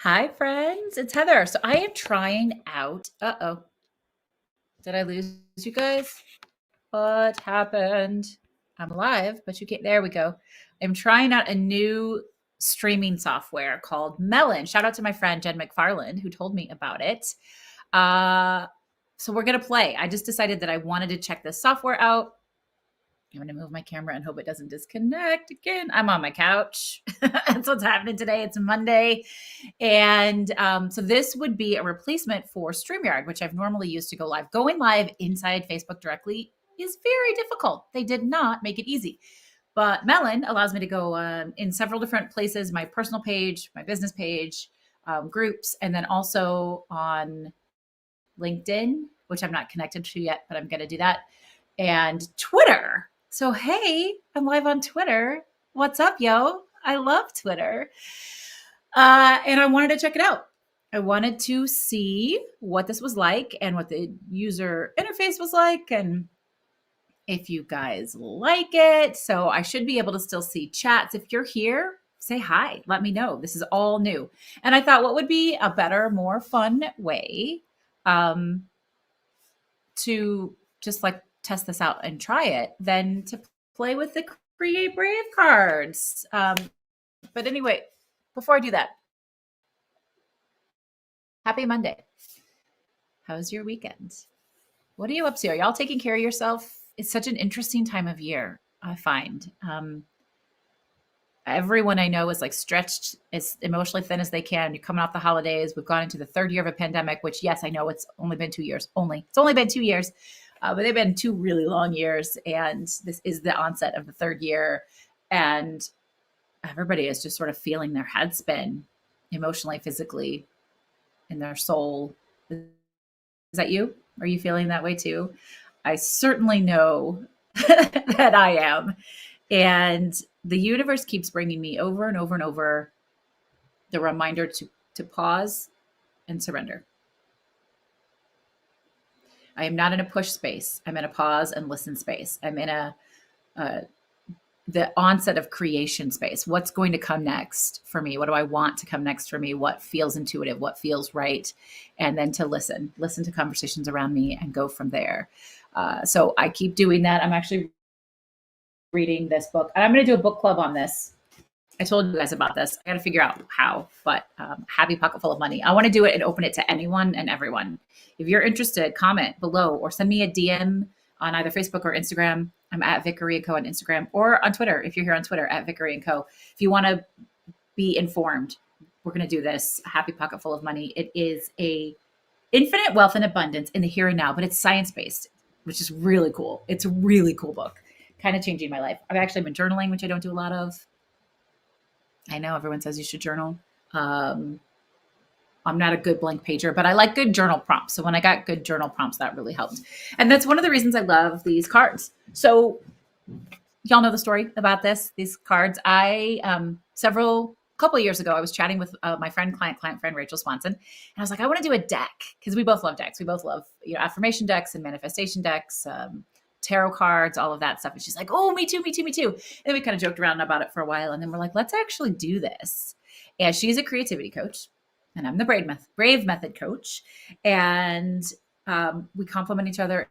Hi, friends. It's Heather. So I am trying out. Uh-oh. Did I lose you guys? What happened? I'm live, but you can't. There we go. I'm trying out a new streaming software called Melon. Shout out to my friend Jen McFarland who told me about it. Uh, so we're gonna play. I just decided that I wanted to check this software out. I'm going to move my camera and hope it doesn't disconnect again. I'm on my couch. That's what's happening today. It's Monday. And so this would be a replacement for StreamYard, which I've normally used to go live. Going live inside Facebook directly is very difficult. They did not make it easy. But Melon allows me to go in several different places, my personal page, my business page, groups, and then also on LinkedIn, which I'm not connected to yet, but I'm going to do that, and Twitter. So, hey, I'm live on Twitter. What's up, yo? I love Twitter. And I wanted to check it out. I wanted to see what this was like and what the user interface was like and if you guys like it. So I should be able to still see chats. If you're here, say hi. Let me know. This is all new. And I thought what would be a better, more fun way um, to just like test this out and try it than to play with the Create Brave cards. But anyway, before I do that, happy Monday. How's your weekend? What are you up to? Are y'all taking care of yourself? It's such an interesting time of year, I find. Everyone I know is like stretched as emotionally thin as they can. You're coming off the holidays. We've gone into the third year of a pandemic, which, yes, I know it's only been 2 years. It's only been 2 years, but they've been 2 really long years. And this is the onset of the third year. And everybody is just sort of feeling their head spin emotionally, physically, in their soul. Is that you? Are you feeling that way too? I certainly know that I am. And the universe keeps bringing me over and over and over the reminder to pause and surrender. I am not in a push space. I'm in a pause and listen space. I'm in the onset of creation space. What's going to come next for me? What do I want to come next for me? What feels intuitive? What feels right? And then to listen to conversations around me and go from there. So I keep doing that. I'm actually reading this book, and I'm going to do a book club on this. I told you guys about this. I got to figure out how, but Happy Pocket Full of Money. I want to do it and open it to anyone and everyone. If you're interested, comment below or send me a DM on either Facebook or Instagram. I'm at Vickery & Co on Instagram, or on Twitter. If you're here on Twitter, at Vickery & Co. If you want to be informed, we're going to do this Happy Pocket Full of Money. It is a infinite wealth and abundance in the here and now, but it's science-based, which is really cool. It's a really cool book, kind of changing my life. I've actually been journaling, which I don't do a lot of. I know everyone says you should journal. I'm not a good blank pager, but I like good journal prompts. So when I got good journal prompts, that really helped. And that's one of the reasons I love these cards. So y'all know the story about these cards. I, couple of years ago, I was chatting with my client friend, Rachel Swanson. And I was like, I want to do a deck, because we both love decks. We both love, affirmation decks and manifestation decks, tarot cards, all of that stuff. And she's like, oh, me too. And we kind of joked around about it for a while. And then we're like, let's actually do this. And she's a creativity coach, and I'm the Brave Method coach. And we complement each other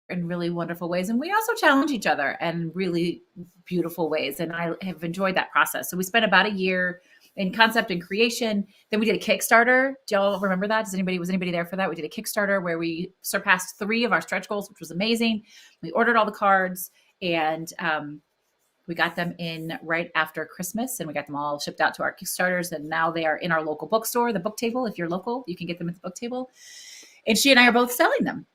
in really wonderful ways. And we also challenge each other in really beautiful ways. And I have enjoyed that process. So we spent about a year in concept and creation. Then we did a Kickstarter. Do y'all remember that? Was anybody there for that? We did a Kickstarter where we surpassed 3 of our stretch goals, which was amazing. We ordered all the cards, and we got them in right after Christmas, and we got them all shipped out to our Kickstarters. And now they are in our local bookstore, the Book Table. If you're local, you can get them at the Book Table. And she and I are both selling them.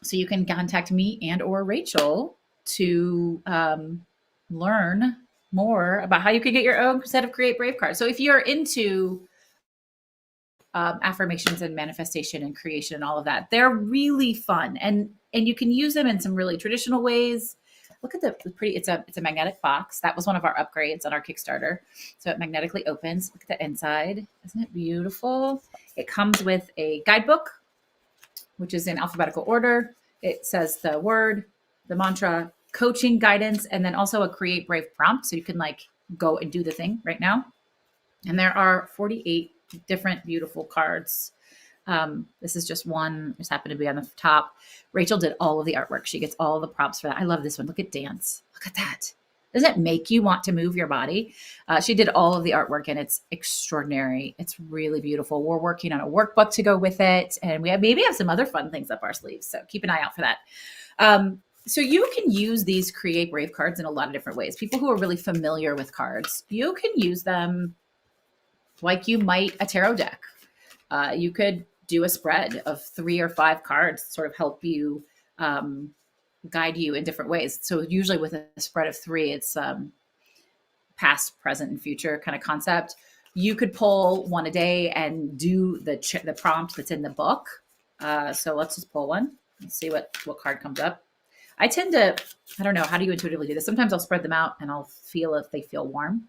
So you can contact me and or Rachel to learn more about how you can get your own set of Create Brave cards. So if you're into affirmations and manifestation and creation and all of that, they're really fun, and you can use them in some really traditional ways. Look at the pretty. It's a magnetic box. That was one of our upgrades on our Kickstarter. So it magnetically opens. Look at the inside. Isn't it beautiful? It comes with a guidebook, which is in alphabetical order. It says the word, the mantra, coaching guidance, and then also a Create Brave prompt. So you can like go and do the thing right now. And there are 48 different beautiful cards. This is just one, just happened to be on the top. Rachel did all of the artwork. She gets all the props for that. I love this one. Look at dance. Look at that. Doesn't it make you want to move your body? She did all of the artwork and it's extraordinary. It's really beautiful. We're working on a workbook to go with it. And we maybe have some other fun things up our sleeves. So keep an eye out for that. So you can use these Create Brave cards in a lot of different ways. People who are really familiar with cards, you can use them like you might a tarot deck. You could do a spread of 3 or 5 cards, sort of help you guide you in different ways. So usually with a spread of 3, it's past, present, and future kind of concept. You could pull one a day and do the prompt that's in the book. So let's just pull one and see what card comes up. I tend to, I don't know, how do you intuitively do this? Sometimes I'll spread them out and I'll feel if they feel warm,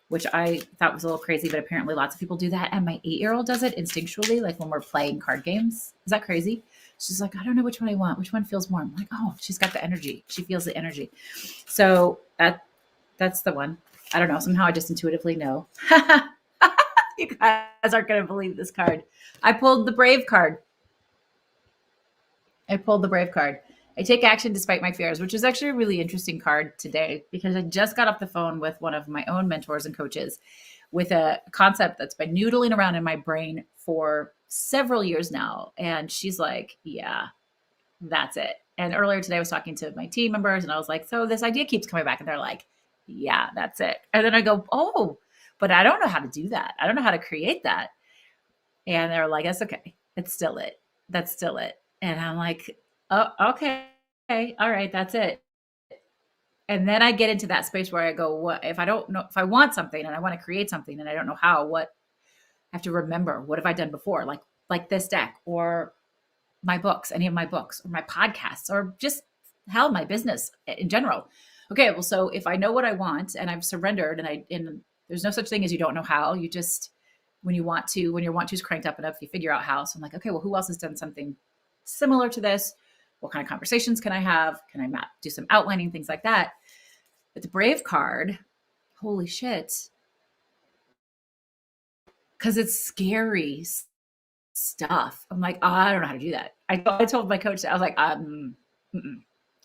which I thought was a little crazy, but apparently lots of people do that. And my 8-year-old does it instinctually, like when we're playing card games. Is that crazy? She's like, I don't know which one I want. Which one feels warm? I'm like, oh, she's got the energy. She feels the energy. So that's the one. I don't know. Somehow I just intuitively know. You guys aren't going to believe this card. I pulled the Brave card. I take action despite my fears, which is actually a really interesting card today because I just got off the phone with one of my own mentors and coaches with a concept that's been noodling around in my brain for several years now. And she's like, yeah, that's it. And earlier today I was talking to my team members and I was like, so this idea keeps coming back. And they're like, yeah, that's it. And then I go, oh, but I don't know how to do that. I don't know how to create that. And they're like, that's okay. It's still it. That's still it. And I'm like, oh, okay. All right. That's it. And then I get into that space where I go, what if I don't know, if I want something and I want to create something and I don't know how, what I have to remember, what have I done before? Like this deck or my books, any of my books or my podcasts or just hell, my business in general. Okay. Well, so if I know what I want and I've surrendered and there's no such thing as you don't know how, you just, when your want to is cranked up enough, you figure out how. So I'm like, okay, well, who else has done something similar to this? What kind of conversations can I have? Can I do some outlining, things like that? But the Brave card, holy shit. Because it's scary stuff. I'm like, oh, I don't know how to do that. I told my coach that I was like, but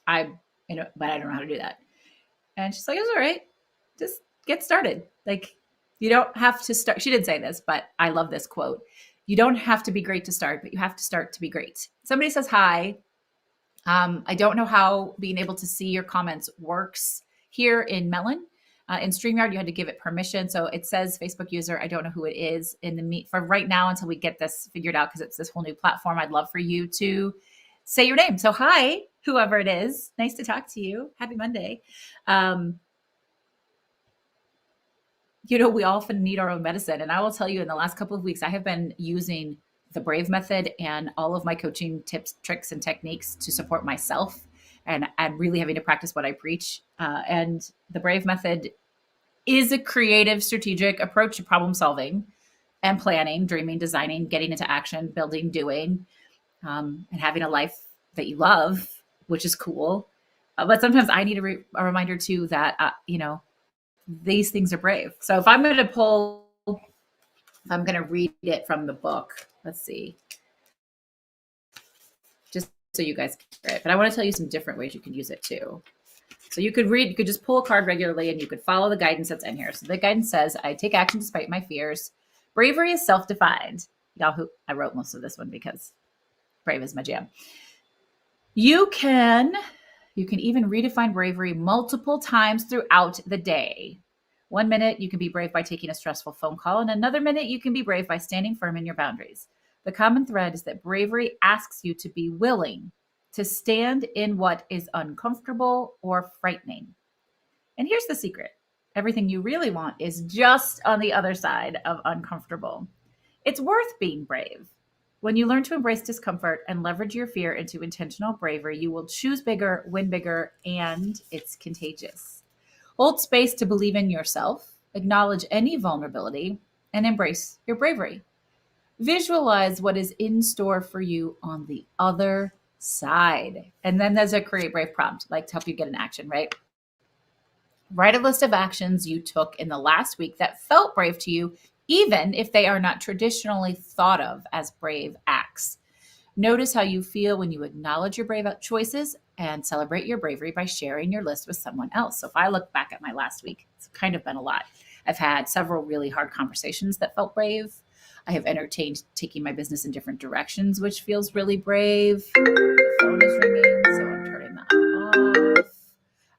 I don't know how to do that. And she's like, it's all right. Just get started. Like, you don't have to start. She didn't say this, but I love this quote. You don't have to be great to start, but you have to start to be great. Somebody says hi. I don't know how being able to see your comments works here in Melon. In StreamYard, you had to give it permission. So it says Facebook user. I don't know who it is for right now until we get this figured out because it's this whole new platform. I'd love for you to say your name. So hi, whoever it is. Nice to talk to you. Happy Monday. We often need our own medicine. And I will tell you in the last couple of weeks, I have been using the Brave method and all of my coaching tips, tricks, and techniques to support myself and really having to practice what I preach. And the Brave method is a creative, strategic approach to problem solving and planning, dreaming, designing, getting into action, building, doing, and having a life that you love, which is cool. But sometimes I need a reminder too that, these things are brave. So if I'm going to read it from the book, let's see, just so you guys can hear it. But I want to tell you some different ways you can use it too. So you could just pull a card regularly and you could follow the guidance that's in here. So the guidance says, I take action despite my fears. Bravery is self-defined. I wrote most of this one because brave is my jam. You can even redefine bravery multiple times throughout the day. 1 minute, you can be brave by taking a stressful phone call, and another minute, you can be brave by standing firm in your boundaries. The common thread is that bravery asks you to be willing to stand in what is uncomfortable or frightening. And here's the secret. Everything you really want is just on the other side of uncomfortable. It's worth being brave. When you learn to embrace discomfort and leverage your fear into intentional bravery, you will choose bigger, win bigger, and it's contagious. Hold space to believe in yourself, acknowledge any vulnerability, and embrace your bravery. Visualize what is in store for you on the other side. And then there's a Create Brave prompt, like to help you get in action, right? Write a list of actions you took in the last week that felt brave to you, even if they are not traditionally thought of as brave acts. Notice how you feel when you acknowledge your brave choices and celebrate your bravery by sharing your list with someone else. So if I look back at my last week, it's kind of been a lot. I've had several really hard conversations that felt brave. I have entertained taking my business in different directions, which feels really brave. The phone is ringing, so I'm turning that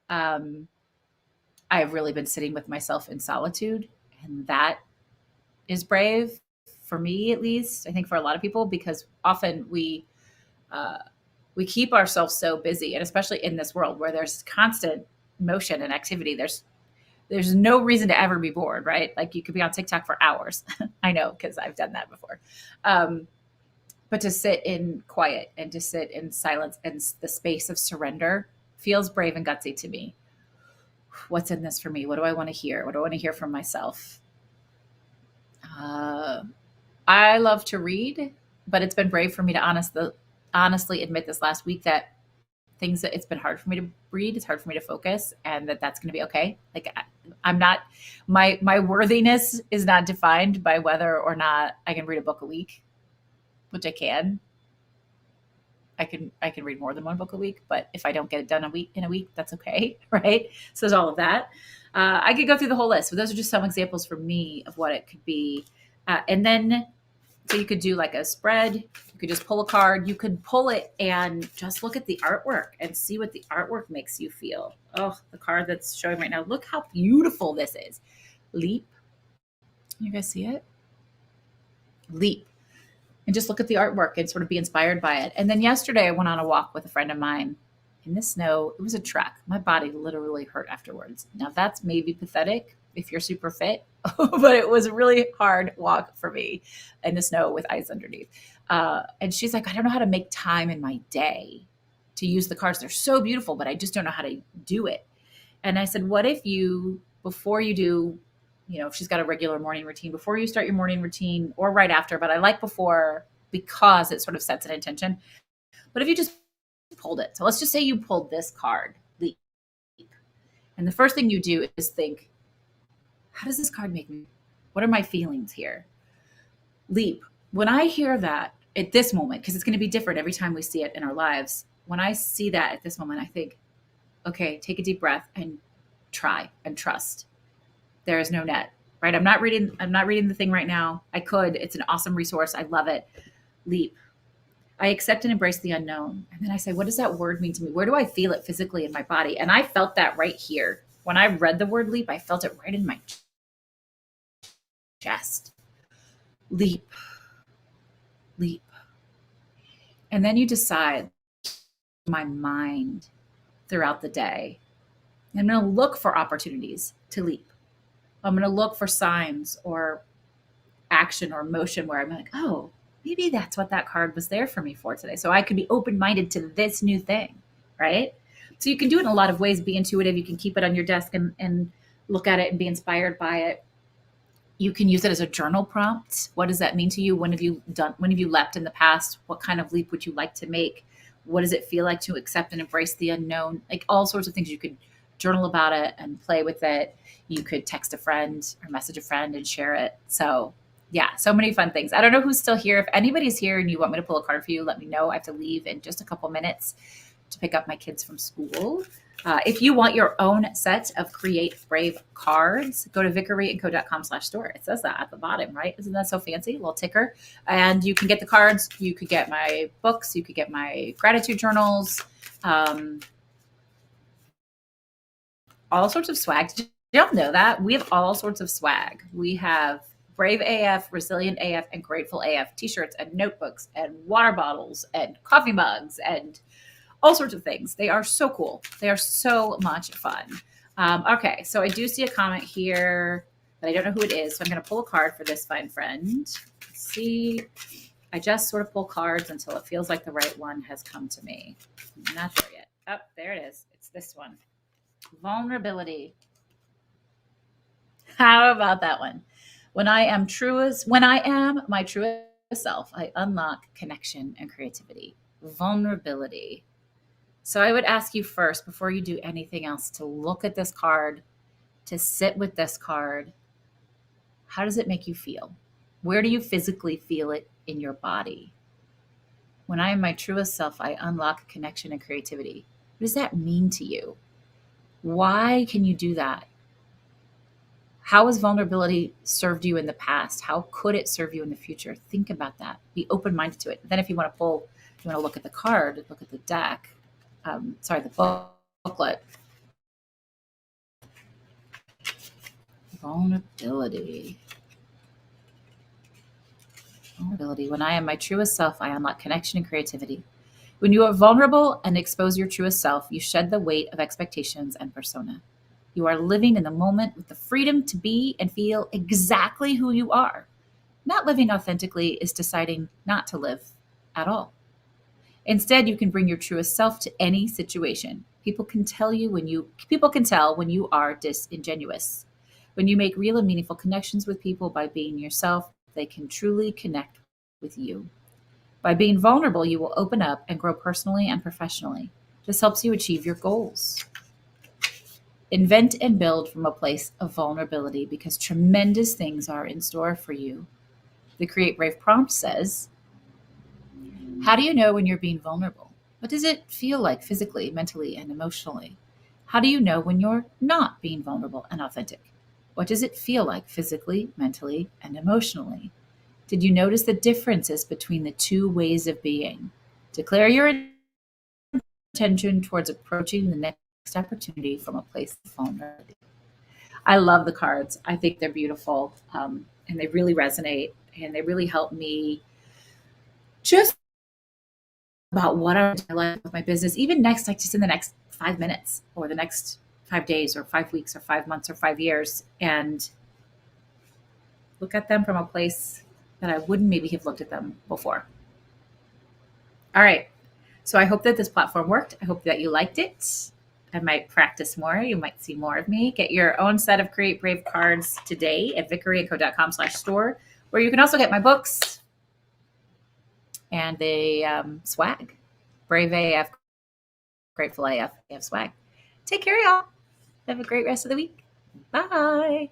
off. I've really been sitting with myself in solitude, and that is brave for me, at least. I think for a lot of people, because often we keep ourselves so busy, and especially in this world where there's constant motion and activity, there's no reason to ever be bored, right? Like you could be on TikTok for hours. I know, because I've done that before. But to sit in quiet and to sit in silence and the space of surrender feels brave and gutsy to me. What's in this for me? What do I want to hear? What do I want to hear from myself? I love to read, but it's been brave for me to honestly admit this last week that things that it's been hard for me to read. It's hard for me to focus, and that's going to be okay. Like I'm not, my worthiness is not defined by whether or not I can read a book a week, which I can. I can read more than one book a week, but if I don't get it done in a week, that's okay, right? So there's all of that. I could go through the whole list, but those are just some examples for me of what it could be. And then, so you could do like a spread. You could just pull a card. You could pull it and just look at the artwork and see what the artwork makes you feel. Oh, the card that's showing right now. Look how beautiful this is. Leap. You guys see it? Leap. And just look at the artwork and sort of be inspired by it. And then yesterday I went on a walk with a friend of mine in the snow. It was a trek. My body literally hurt afterwards. Now that's maybe pathetic if you're super fit, but it was a really hard walk for me in the snow with ice underneath. And she's like, I don't know how to make time in my day to use the cards. They're so beautiful, but I just don't know how to do it. And I said, what if you, before you do, if she's got a regular morning routine, before you start your morning routine or right after, but I like before because it sort of sets an intention. But if you just pulled it, so let's just say you pulled this card, leap. And the first thing you do is think, how does this card make me? What are my feelings here? Leap. When I hear that at this moment, because it's going to be different every time we see it in our lives, when I see that at this moment, I think, okay, take a deep breath and try and trust. There is no net, right? I'm not reading the thing right now. I could. It's an awesome resource. I love it. Leap. I accept and embrace the unknown. And then I say, what does that word mean to me? Where do I feel it physically in my body? And I felt that right here. When I read the word leap, I felt it right in my chest. Leap. Leap. And then you decide, my mind throughout the day, I'm going to look for opportunities to leap. I'm going to look for signs or action or motion where I'm like, oh, maybe that's what that card was there for me for today. So I could be open-minded to this new thing, right? So you can do it in a lot of ways. Be intuitive. You can keep it on your desk and look at it and be inspired by it. You can use it as a journal prompt. What does that mean to you? When have you leapt in the past? What kind of leap would you like to make? What does it feel like to accept and embrace the unknown? Like all sorts of things. You could journal about it and play with it. You could text a friend or message a friend and share it. So yeah, so many fun things. I don't know who's still here. If anybody's here and you want me to pull a card for you, let me know. I have to leave in just a couple minutes to pick up my kids from school. If you want your own set of Create Brave cards, go to vickeryandco.com/store. It says that at the bottom, right? Isn't that so fancy? A little ticker. And you can get the cards. You could get my books. You could get my gratitude journals. All sorts of swag. Did y'all know that? We have all sorts of swag. We have Brave AF, Resilient AF, and Grateful AF t-shirts and notebooks and water bottles and coffee mugs and all sorts of things. They are so cool. They are so much fun. Okay, so I do see a comment here, but I don't know who it is. So I'm going to pull a card for this fine friend. Let's see. I just sort of pull cards until it feels like the right one has come to me. I'm not there yet. Oh, there it is. It's this one. Vulnerability. How about that one? When I am my truest self, I unlock connection and creativity. Vulnerability. So I would ask you first, before you do anything else, to look at this card to sit with this card, how does it make you feel? Where do you physically feel it in your body? When I am my truest self, I unlock connection and creativity. What does that mean to you? Why can you do that? How has vulnerability served you in the past? How could it serve you in the future? Think about that. Be open minded to it. Then, if you want to pull, if you want to look at the card, look at the deck, the booklet. Vulnerability. Vulnerability. When I am my truest self, I unlock connection and creativity. When you are vulnerable and expose your truest self, you shed the weight of expectations and persona. You are living in the moment with the freedom to be and feel exactly who you are. Not living authentically is deciding not to live at all. Instead, you can bring your truest self to any situation. People can tell when you are disingenuous. When you make real and meaningful connections with people by being yourself, they can truly connect with you. By being vulnerable, you will open up and grow personally and professionally. This helps you achieve your goals. Invent and build from a place of vulnerability because tremendous things are in store for you. The Create Brave prompt says, how do you know when you're being vulnerable? What does it feel like physically, mentally, and emotionally? How do you know when you're not being vulnerable and authentic? What does it feel like physically, mentally, and emotionally? Did you notice the differences between the two ways of being? Declare your intention towards approaching the next opportunity from a place of vulnerability. I love the cards. I think they're beautiful, and they really resonate, and they really help me just about what I want to like with my business, even next, like just in the next 5 minutes or the next 5 days or 5 weeks or 5 months or 5 years, and look at them from a place that I wouldn't maybe have looked at them before. All right. So I hope that this platform worked. I hope that you liked it. I might practice more. You might see more of me. Get your own set of Create Brave cards today at vickeryandco.com/store, where you can also get my books and the swag. Brave AF, Grateful AF, swag. Take care, y'all. Have a great rest of the week. Bye.